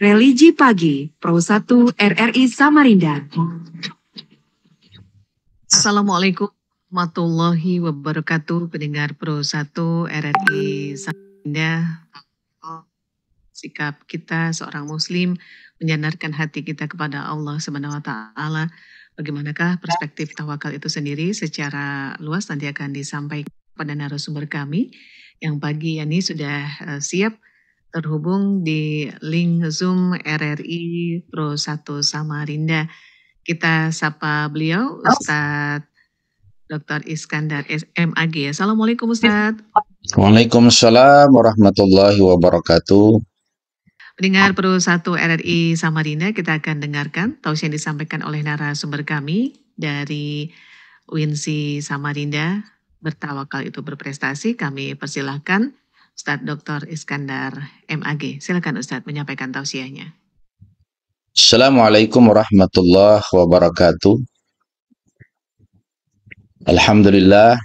Religi Pagi, Pro 1 RRI Samarinda. Assalamualaikum warahmatullahi wabarakatuh, pendengar Pro 1 RRI Samarinda. Sikap kita seorang muslim menyandarkan hati kita kepada Allah Subhanahu wa taala. Bagaimanakah perspektif tawakal itu sendiri secara luas nanti akan disampaikan pada narasumber kami yang pagi ini sudah siap terhubung di link Zoom RRI Pro 1 Samarinda. Kita sapa beliau, Ustadz Dr. Iskandar MAG. Assalamualaikum Ustadz. Waalaikumsalam warahmatullahi wabarakatuh. Pendengar Pro 1 RRI Samarinda, kita akan dengarkan tausiah yang disampaikan oleh narasumber kami dari UINSI Samarinda. Bertawakal itu berprestasi. Kami persilahkan Ustadz Dr. Iskandar MAG. Silakan Ustadz menyampaikan tausiahnya. Assalamualaikum warahmatullahi wabarakatuh. Alhamdulillah.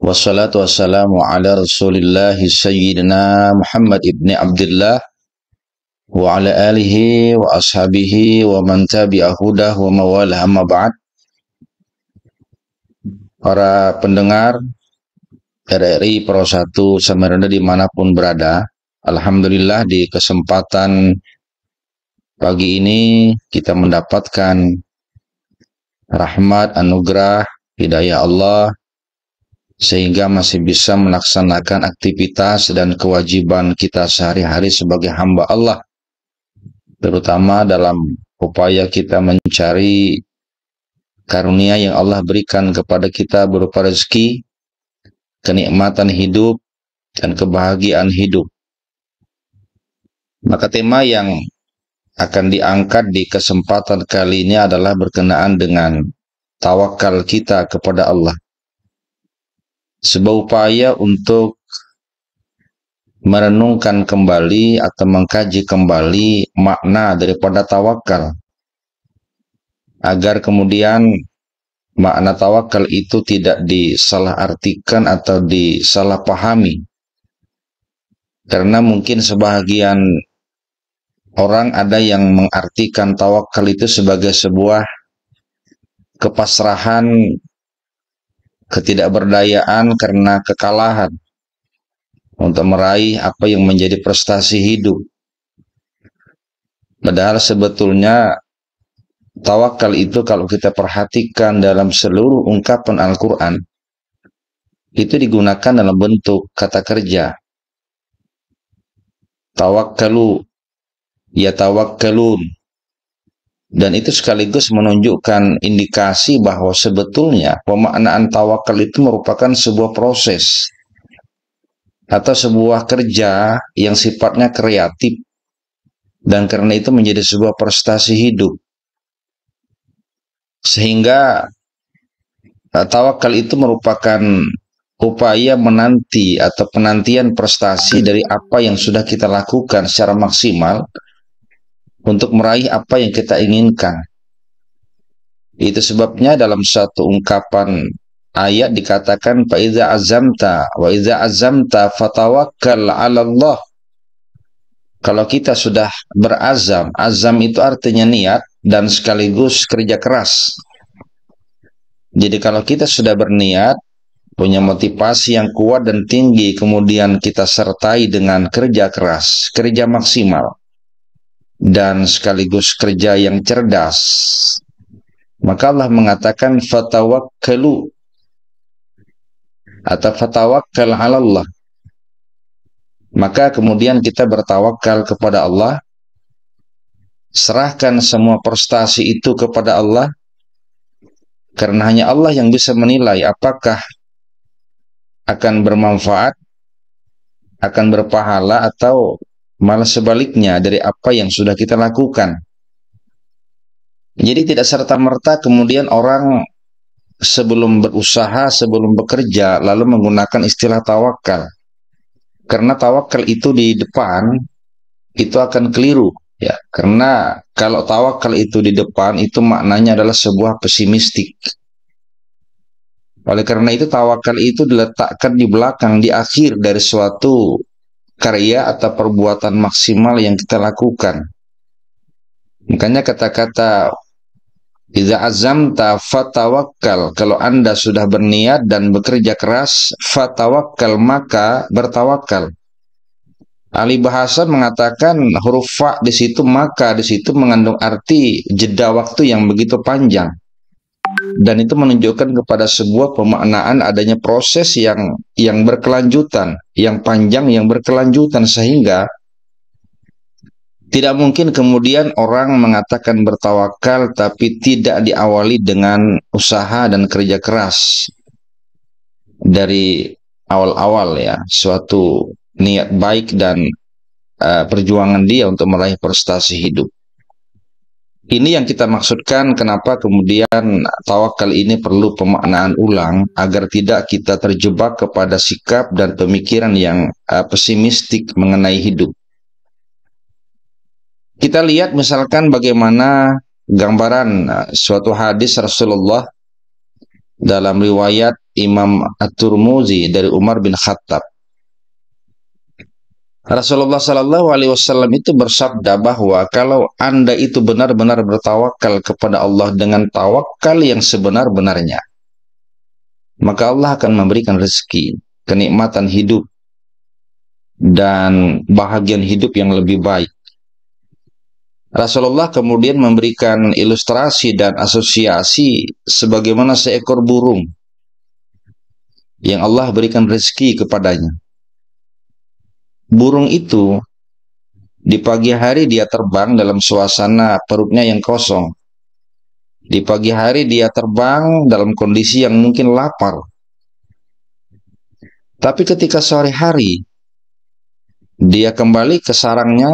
Wassalatu wassalamu ala rasulillahi sayyidina Muhammad ibni Abdullah wa ala alihi wa ashabihi wa man tabi'ahudah wa mawalah amma ba'd. Para pendengar RRI Pro 1 Samarinda dimanapun berada, alhamdulillah di kesempatan pagi ini kita mendapatkan rahmat, anugerah, hidayah Allah sehingga masih bisa melaksanakan aktivitas dan kewajiban kita sehari-hari sebagai hamba Allah, terutama dalam upaya kita mencari karunia yang Allah berikan kepada kita berupa rezeki, kenikmatan hidup, dan kebahagiaan hidup. Maka tema yang akan diangkat di kesempatan kali ini adalah berkenaan dengan tawakal kita kepada Allah. Sebuah upaya untuk merenungkan kembali atau mengkaji kembali makna daripada tawakal, agar kemudian makna tawakal itu tidak disalahartikan atau disalahpahami. Karena mungkin sebahagian orang ada yang mengartikan tawakal itu sebagai sebuah kepasrahan, ketidakberdayaan karena kekalahan untuk meraih apa yang menjadi prestasi hidup. Padahal sebetulnya tawakal itu kalau kita perhatikan dalam seluruh ungkapan Al-Quran, itu digunakan dalam bentuk kata kerja. Tawakkalu, yatawakkalun. Dan itu sekaligus menunjukkan indikasi bahwa sebetulnya pemaknaan tawakal itu merupakan sebuah proses atau sebuah kerja yang sifatnya kreatif, dan karena itu menjadi sebuah prestasi hidup. Sehingga tawakal itu merupakan upaya menanti atau penantian prestasi dari apa yang sudah kita lakukan secara maksimal untuk meraih apa yang kita inginkan. Itu sebabnya dalam satu ungkapan ayat dikatakan fa iza azamta wa iza azamta fatawakkal 'ala Allah. Kalau kita sudah berazam, azam itu artinya niat dan sekaligus kerja keras. Jadi kalau kita sudah berniat, punya motivasi yang kuat dan tinggi, kemudian kita sertai dengan kerja keras, kerja maksimal, dan sekaligus kerja yang cerdas, maka Allah mengatakan fatawakkalu atau fatawakkal 'ala Allah. Maka kemudian kita bertawakal kepada Allah, serahkan semua prestasi itu kepada Allah, karena hanya Allah yang bisa menilai apakah akan bermanfaat, akan berpahala, atau malah sebaliknya dari apa yang sudah kita lakukan. Jadi tidak serta-merta kemudian orang sebelum berusaha, sebelum bekerja, lalu menggunakan istilah tawakal. Karena tawakal itu di depan, itu akan keliru. Ya, karena kalau tawakal itu di depan, itu maknanya adalah sebuah pesimistik. Oleh karena itu tawakal itu diletakkan di belakang, di akhir dari suatu karya atau perbuatan maksimal yang kita lakukan. Makanya kata-kata idza azamta fatawakkal, kalau Anda sudah berniat dan bekerja keras, fatawakkal, maka bertawakal. Ahli bahasa mengatakan huruf fa di situ, maka di situ mengandung arti jeda waktu yang begitu panjang. Dan itu menunjukkan kepada sebuah pemaknaan adanya proses yang berkelanjutan, yang panjang, yang berkelanjutan, sehingga tidak mungkin kemudian orang mengatakan bertawakal tapi tidak diawali dengan usaha dan kerja keras dari awal-awal, ya, suatu niat baik dan perjuangan dia untuk meraih prestasi hidup. Ini yang kita maksudkan kenapa kemudian tawakal ini perlu pemaknaan ulang agar tidak kita terjebak kepada sikap dan pemikiran yang pesimistik mengenai hidup. Kita lihat misalkan bagaimana gambaran suatu hadis Rasulullah dalam riwayat Imam At-Tirmidzi dari Umar bin Khattab. Rasulullah Shallallahu Alaihi Wasallam itu bersabda bahwa kalau Anda itu benar-benar bertawakal kepada Allah dengan tawakal yang sebenar-benarnya, maka Allah akan memberikan rezeki, kenikmatan hidup, dan bahagian hidup yang lebih baik. Rasulullah kemudian memberikan ilustrasi dan asosiasi sebagaimana seekor burung yang Allah berikan rezeki kepadanya. Burung itu di pagi hari dia terbang dalam suasana perutnya yang kosong. Di pagi hari dia terbang dalam kondisi yang mungkin lapar. Tapi ketika sore hari dia kembali ke sarangnya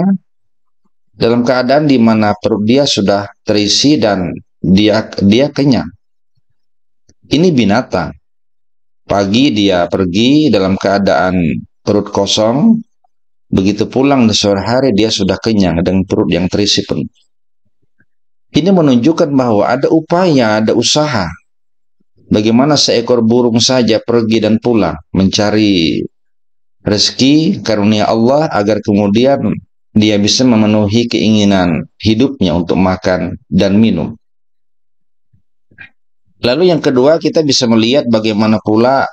dalam keadaan di mana perut dia sudah terisi dan dia kenyang. Ini binatang. Pagi dia pergi dalam keadaan perut kosong, begitu pulang di sore hari dia sudah kenyang dengan perut yang terisi penuh. Ini menunjukkan bahwa ada upaya, ada usaha. Bagaimana seekor burung saja pergi dan pulang mencari rezeki karunia Allah agar kemudian dia bisa memenuhi keinginan hidupnya untuk makan dan minum. Lalu yang kedua, kita bisa melihat bagaimana pula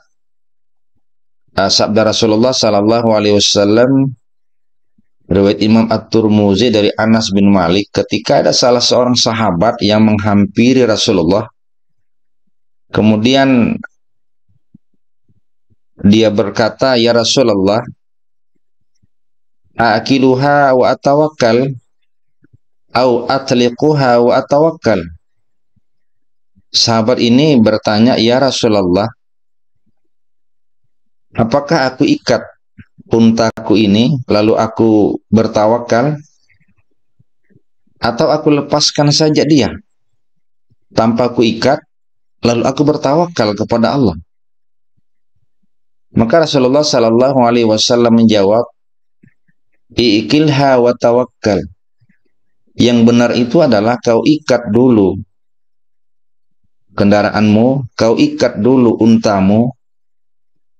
sabda Rasulullah Sallallahu Alaihi Wasallam, riwayat Imam At-Tirmidzi dari Anas bin Malik, ketika ada salah seorang sahabat yang menghampiri Rasulullah, kemudian dia berkata, "Ya Rasulullah, akiluha wa atawakkal au atliquha wa atawakkal." Sahabat ini bertanya, "Ya Rasulullah, apakah aku ikat untaku ini lalu aku bertawakal, atau aku lepaskan saja dia tanpa aku ikat lalu aku bertawakal kepada Allah?" Maka Rasulullah Sallallahu Alaihi Wasallam menjawab, "Ikilha wa tawakkal." Yang benar itu adalah kau ikat dulu kendaraanmu, kau ikat dulu untamu.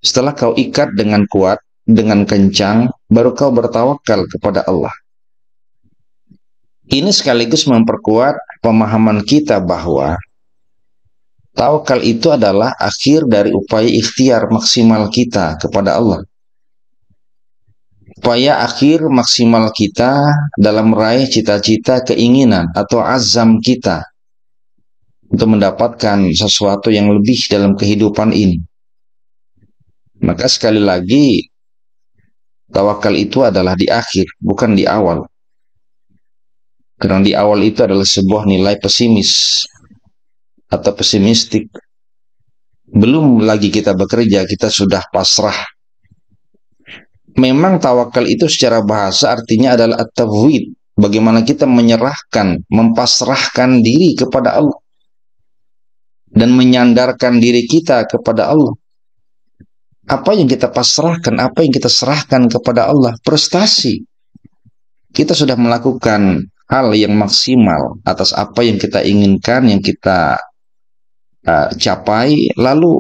Setelah kau ikat dengan kuat, dengan kencang, baru kau bertawakal kepada Allah. Ini sekaligus memperkuat pemahaman kita bahwa tawakal itu adalah akhir dari upaya ikhtiar maksimal kita kepada Allah. Upaya akhir maksimal kita dalam meraih cita-cita, keinginan, atau azam kita untuk mendapatkan sesuatu yang lebih dalam kehidupan ini. Maka sekali lagi, tawakal itu adalah di akhir, bukan di awal. Karena di awal itu adalah sebuah nilai pesimis atau pesimistik. Belum lagi kita bekerja, kita sudah pasrah. Memang tawakal itu secara bahasa artinya adalah at-tafwid, bagaimana kita menyerahkan, mempasrahkan diri kepada Allah dan menyandarkan diri kita kepada Allah. Apa yang kita pasrahkan, apa yang kita serahkan kepada Allah? Prestasi. Kita sudah melakukan hal yang maksimal atas apa yang kita inginkan, yang kita capai, lalu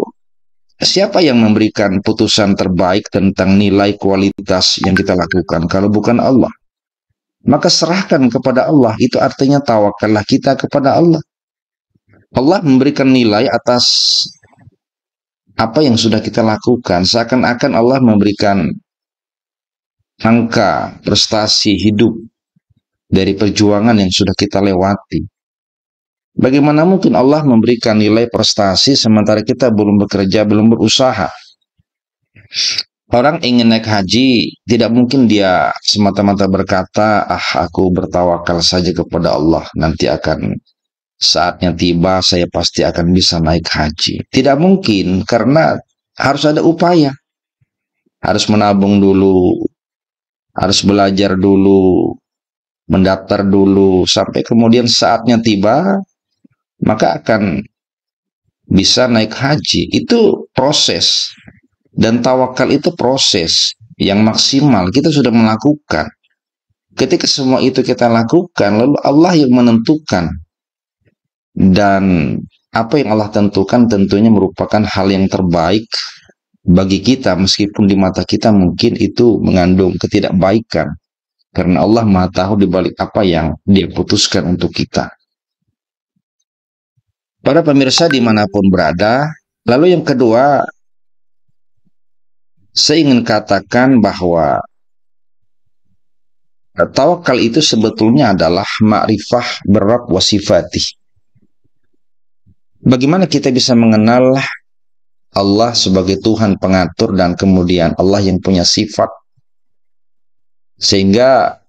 siapa yang memberikan putusan terbaik tentang nilai kualitas yang kita lakukan kalau bukan Allah? Maka serahkan kepada Allah. Itu artinya tawakallah kita kepada Allah. Allah memberikan nilai atas apa yang sudah kita lakukan. Seakan-akan Allah memberikan angka prestasi hidup dari perjuangan yang sudah kita lewati. Bagaimana mungkin Allah memberikan nilai prestasi sementara kita belum bekerja, belum berusaha? Orang ingin naik haji, tidak mungkin dia semata-mata berkata, aku bertawakal saja kepada Allah, nanti akan saatnya tiba, saya pasti akan bisa naik haji. Tidak mungkin, karena harus ada upaya. Harus menabung dulu, harus belajar dulu, mendaftar dulu, sampai kemudian saatnya tiba, maka akan bisa naik haji. Itu proses. Dan tawakal itu proses yang maksimal. Kita sudah melakukan. Ketika semua itu kita lakukan, lalu Allah yang menentukan. Dan apa yang Allah tentukan tentunya merupakan hal yang terbaik bagi kita, meskipun di mata kita mungkin itu mengandung ketidakbaikan. Karena Allah Maha tahu di balik apa yang Dia putuskan untuk kita. Para pemirsa dimanapun berada, lalu yang kedua, saya ingin katakan bahwa tawakal itu sebetulnya adalah ma'rifah berab wa sifatih. Bagaimana kita bisa mengenal Allah sebagai Tuhan pengatur dan kemudian Allah yang punya sifat. Sehingga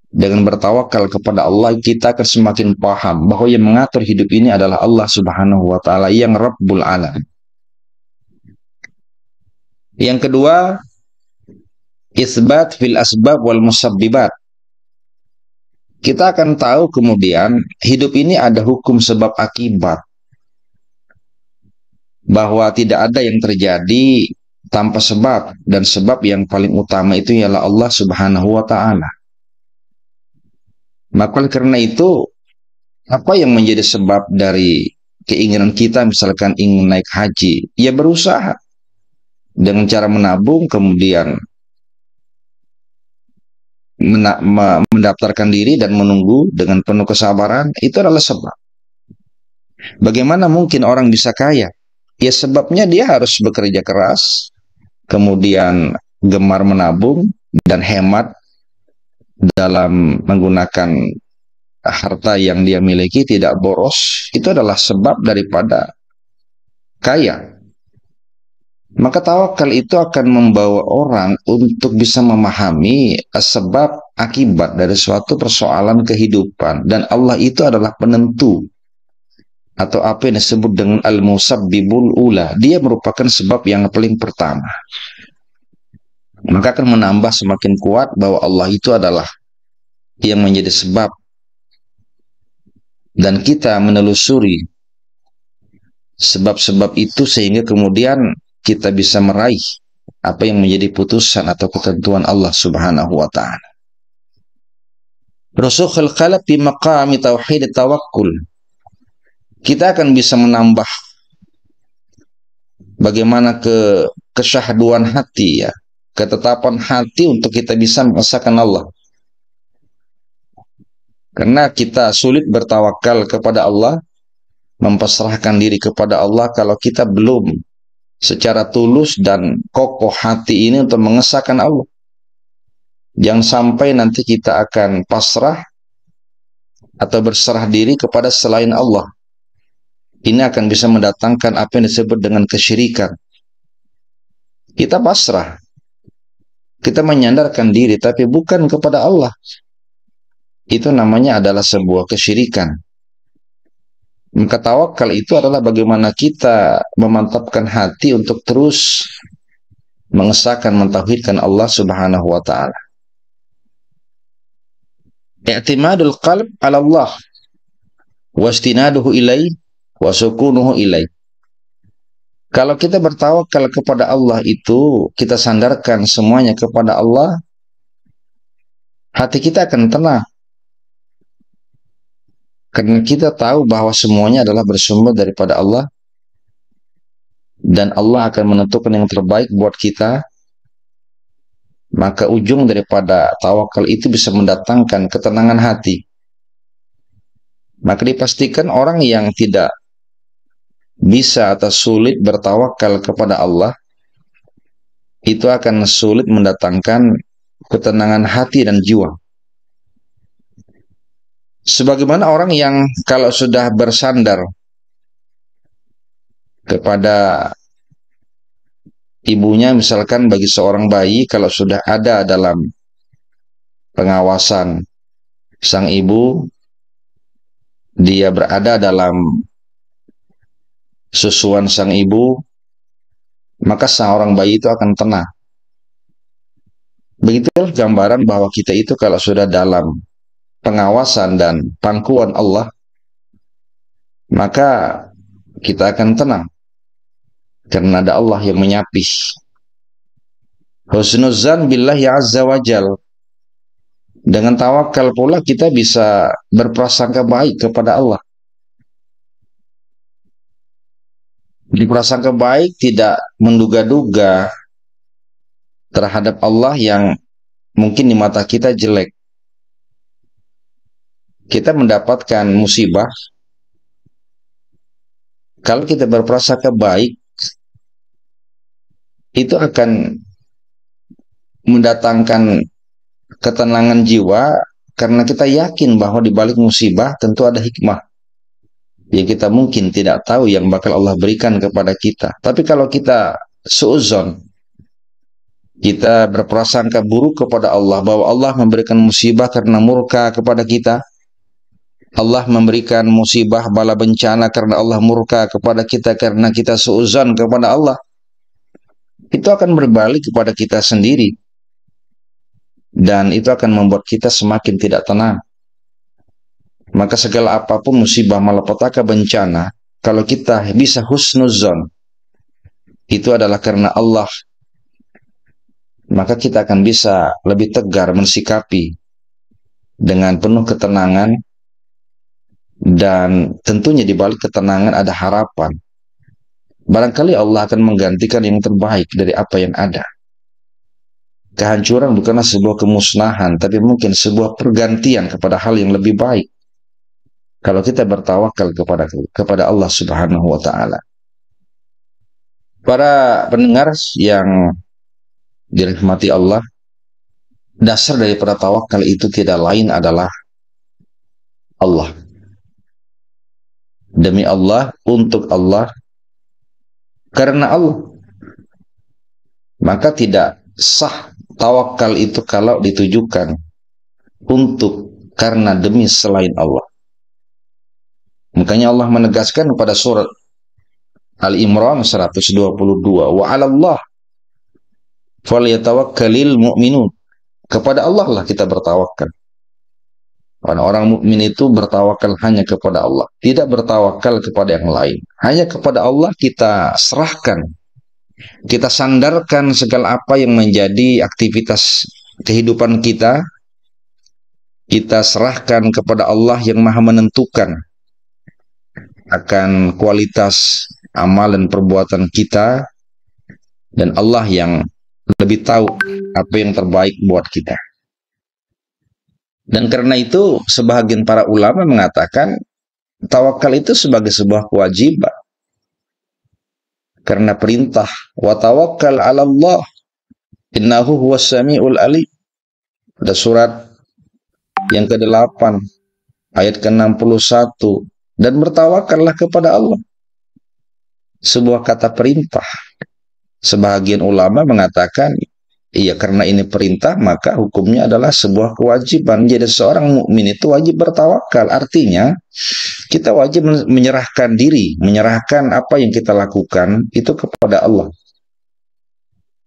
dengan bertawakal kepada Allah kita akan semakin paham bahwa yang mengatur hidup ini adalah Allah Subhanahu wa taala yang Rabbul Alamin. Yang kedua, isbat fil asbab wal musabbibat. Kita akan tahu kemudian hidup ini ada hukum sebab akibat. Bahwa tidak ada yang terjadi tanpa sebab, dan sebab yang paling utama itu ialah Allah Subhanahu wa taala. Maka karena itu, apa yang menjadi sebab dari keinginan kita misalkan ingin naik haji? Ya berusaha dengan cara menabung, kemudian mendaftarkan diri dan menunggu dengan penuh kesabaran. Itu adalah sebab. Bagaimana mungkin orang bisa kaya? Ya sebabnya dia harus bekerja keras, kemudian gemar menabung dan hemat dalam menggunakan harta yang dia miliki, tidak boros. Itu adalah sebab daripada kaya. Maka tawakal itu akan membawa orang untuk bisa memahami sebab akibat dari suatu persoalan kehidupan. Dan Allah itu adalah penentu, atau apa yang disebut dengan al-musabbibul ula. Dia merupakan sebab yang paling pertama. Maka akan menambah semakin kuat bahwa Allah itu adalah yang menjadi sebab. Dan kita menelusuri sebab-sebab itu sehingga kemudian kita bisa meraih apa yang menjadi putusan atau ketentuan Allah Subhanahu wa taala. Rusukhul qalb fi maqami tauhid tawakkul. Kita akan bisa menambah bagaimana kesyahduan hati, ya, ketetapan hati untuk kita bisa mengesahkan Allah. Karena kita sulit bertawakal kepada Allah, mempasrahkan diri kepada Allah kalau kita belum secara tulus dan kokoh hati ini untuk mengesahkan Allah. Jangan sampai nanti kita akan pasrah atau berserah diri kepada selain Allah. Ini akan bisa mendatangkan apa yang disebut dengan kesyirikan. Kita pasrah, kita menyandarkan diri, tapi bukan kepada Allah. Itu namanya adalah sebuah kesyirikan. Maka tawakal itu adalah bagaimana kita memantapkan hati untuk terus mengesahkan, mentauhidkan Allah Subhanahu wa taala. I'timadul qalb 'ala Allah wastinaduhu ilaih wa sukunuhu ilaih. Kalau kita bertawakal kepada Allah itu, kita sandarkan semuanya kepada Allah, hati kita akan tenang. Karena kita tahu bahwa semuanya adalah bersumber daripada Allah dan Allah akan menentukan yang terbaik buat kita, maka ujung daripada tawakal itu bisa mendatangkan ketenangan hati. Maka dipastikan orang yang tidak bisa atau sulit bertawakal kepada Allah, itu akan sulit mendatangkan ketenangan hati dan jiwa. Sebagaimana orang yang kalau sudah bersandar kepada ibunya, misalkan bagi seorang bayi, kalau sudah ada dalam pengawasan sang ibu, dia berada dalam susuan sang ibu, maka seorang bayi itu akan tenang. Begitulah gambaran bahwa kita itu kalau sudah dalam pengawasan dan pangkuan Allah, maka kita akan tenang karena ada Allah yang menyapih. Husnuzan billahi azza wa jal. Dengan tawakal pula kita bisa berprasangka baik kepada Allah. Berprasangka baik, tidak menduga-duga terhadap Allah yang mungkin di mata kita jelek. Kita mendapatkan musibah, kalau kita berprasangka baik, itu akan mendatangkan ketenangan jiwa karena kita yakin bahwa di balik musibah tentu ada hikmah yang kita mungkin tidak tahu yang bakal Allah berikan kepada kita. Tapi kalau kita suuzon, kita berprasangka buruk kepada Allah, bahwa Allah memberikan musibah karena murka kepada kita, Allah memberikan musibah bala bencana karena Allah murka kepada kita karena kita suuzon kepada Allah, itu akan berbalik kepada kita sendiri, dan itu akan membuat kita semakin tidak tenang. Maka segala apapun musibah, malapetaka, bencana, kalau kita bisa husnuzon, itu adalah karena Allah, maka kita akan bisa lebih tegar mensikapi dengan penuh ketenangan, dan tentunya di balik ketenangan ada harapan. Barangkali Allah akan menggantikan yang terbaik dari apa yang ada. Kehancuran bukanlah sebuah kemusnahan, tapi mungkin sebuah pergantian kepada hal yang lebih baik kalau kita bertawakal kepada Allah Subhanahu wa taala. Para pendengar yang dirahmati Allah, dasar daripada tawakal itu tidak lain adalah Allah. Demi Allah, untuk Allah, karena Allah. Maka tidak sah tawakal itu kalau ditujukan untuk karena demi selain Allah. Makanya Allah menegaskan pada surat Al-Imran 122, wa 'alallah falyatawakkalil mu'minun. Kepada Allah lah kita bertawakal. Orang-orang mukmin itu bertawakal hanya kepada Allah, tidak bertawakal kepada yang lain. Hanya kepada Allah kita serahkan, kita sandarkan segala apa yang menjadi aktivitas kehidupan kita. Kita serahkan kepada Allah yang Maha menentukan akan kualitas amal dan perbuatan kita, dan Allah yang lebih tahu apa yang terbaik buat kita. Dan karena itu sebahagian para ulama mengatakan tawakal itu sebagai sebuah kewajiban, karena perintah wa tawakkal 'ala Allah innahu huwas samiul alim. Ada surat yang ke-8 ayat ke-61, dan bertawakallah kepada Allah. Sebuah kata perintah. Sebahagian ulama mengatakan, iya, karena ini perintah, maka hukumnya adalah sebuah kewajiban. Jadi seorang mukmin itu wajib bertawakal. Artinya, kita wajib menyerahkan diri, menyerahkan apa yang kita lakukan itu kepada Allah.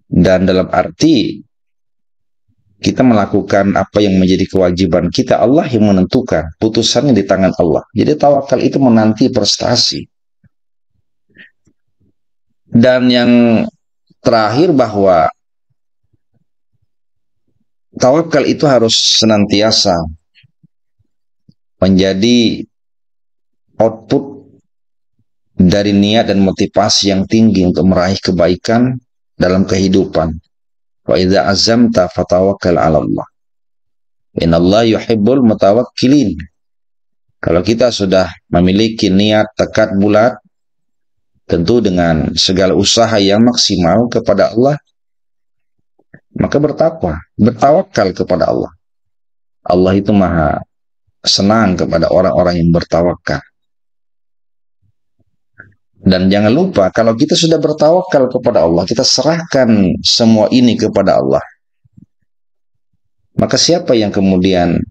Dan dalam arti, kita melakukan apa yang menjadi kewajiban kita, Allah yang menentukan, putusannya di tangan Allah. Jadi tawakal itu menanti prestasi. Dan yang terakhir, bahwa tawakal itu harus senantiasa menjadi output dari niat dan motivasi yang tinggi untuk meraih kebaikan dalam kehidupan. Wa idza azamta fatawakkal 'ala Allah. Innallaha yuhibbul mutawakkilin. Kalau kita sudah memiliki niat tekad bulat, tentu dengan segala usaha yang maksimal kepada Allah, maka bertawakal kepada Allah. Allah itu maha senang kepada orang-orang yang bertawakal. Dan jangan lupa, kalau kita sudah bertawakal kepada Allah, kita serahkan semua ini kepada Allah, maka siapa yang kemudian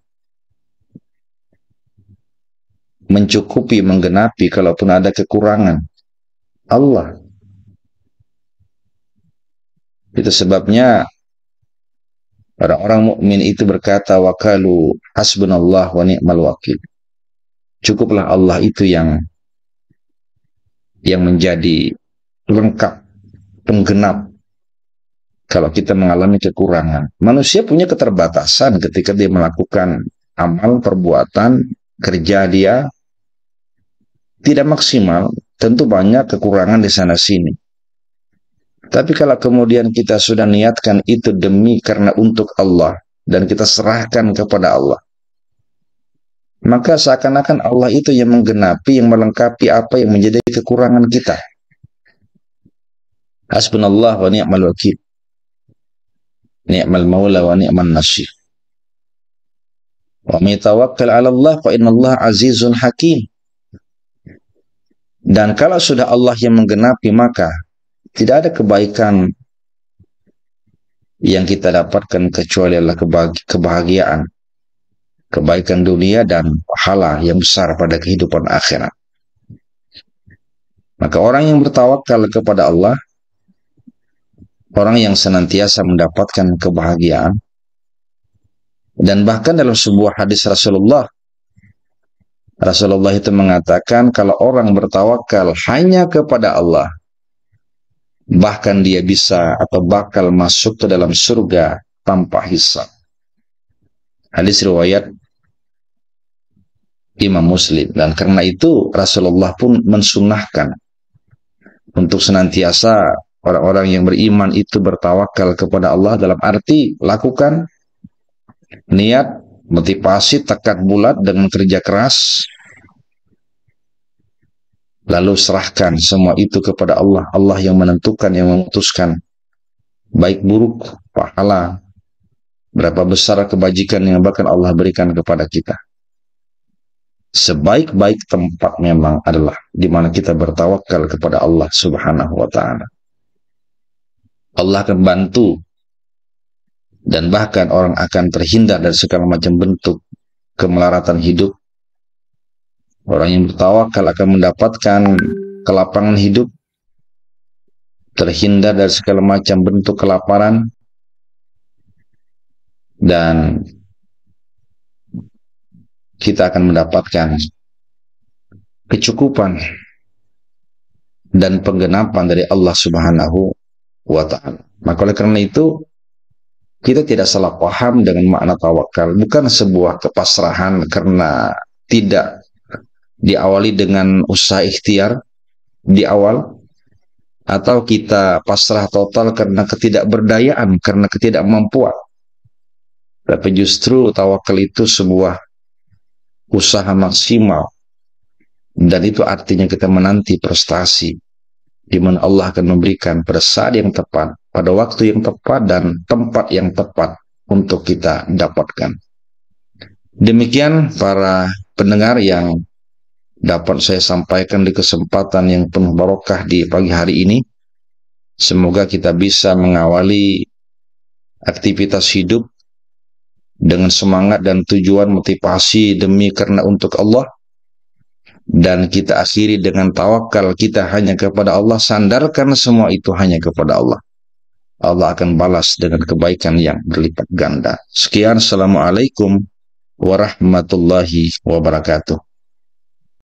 mencukupi, menggenapi kalaupun ada kekurangan? Allah. Itu sebabnya orang-orang mukmin itu berkata, waqalu hasbunallah wa ni'mal wakil. Cukuplah Allah itu yang menjadi lengkap, penggenap kalau kita mengalami kekurangan. Manusia punya keterbatasan ketika dia melakukan amal, perbuatan, kerja dia tidak maksimal, tentu banyak kekurangan di sana sini. Tapi kalau kemudian kita sudah niatkan itu demi karena untuk Allah dan kita serahkan kepada Allah, maka seakan-akan Allah itu yang menggenapi, yang melengkapi apa yang menjadi kekurangan kita. Hasbunallah wa ni'mal wakil. Ni'mal maula wa ni'man nasir. Wa may tawakkal 'ala Allah fa innallaha azizun hakim. Dan kalau sudah Allah yang menggenapi, maka tidak ada kebaikan yang kita dapatkan kecuali adalah kebahagiaan, kebaikan dunia dan pahala yang besar pada kehidupan akhirat. Maka orang yang bertawakal kepada Allah, orang yang senantiasa mendapatkan kebahagiaan. Dan bahkan dalam sebuah hadis Rasulullah itu mengatakan, kalau orang bertawakal hanya kepada Allah, bahkan dia bisa atau bakal masuk ke dalam surga tanpa hisab. Hadis riwayat Imam Muslim. Dan karena itu Rasulullah pun mensunnahkan untuk senantiasa orang-orang yang beriman itu bertawakal kepada Allah, dalam arti lakukan niat, motivasi, tekad bulat dengan kerja keras, lalu serahkan semua itu kepada Allah. Allah yang menentukan, yang memutuskan baik buruk, pahala, berapa besar kebajikan yang bahkan Allah berikan kepada kita. Sebaik-baik tempat memang adalah di mana kita bertawakal kepada Allah Subhanahu wa ta'ala. Allah akan bantu, dan bahkan orang akan terhindar dari segala macam bentuk kemelaratan hidup. Orang yang bertawakal akan mendapatkan kelapangan hidup, terhindar dari segala macam bentuk kelaparan, dan kita akan mendapatkan kecukupan dan penggenapan dari Allah Subhanahu wa ta'ala. Maka oleh karena itu, kita tidak salah paham dengan makna tawakal. Bukan sebuah kepasrahan karena tidak diawali dengan usaha ikhtiar di awal, atau kita pasrah total karena ketidakberdayaan, karena ketidakmampuan. Tapi justru tawakal itu sebuah usaha maksimal, dan itu artinya kita menanti prestasi di mana Allah akan memberikan pada saat yang tepat, pada waktu yang tepat, dan tempat yang tepat untuk kita dapatkan. Demikian para pendengar yang dapat saya sampaikan di kesempatan yang penuh barokah di pagi hari ini. Semoga kita bisa mengawali aktivitas hidup dengan semangat dan tujuan motivasi demi karena untuk Allah, dan kita akhiri dengan tawakal kita hanya kepada Allah, sandarkan semua itu hanya kepada Allah. Allah akan balas dengan kebaikan yang berlipat ganda. Sekian, assalamualaikum warahmatullahi wabarakatuh.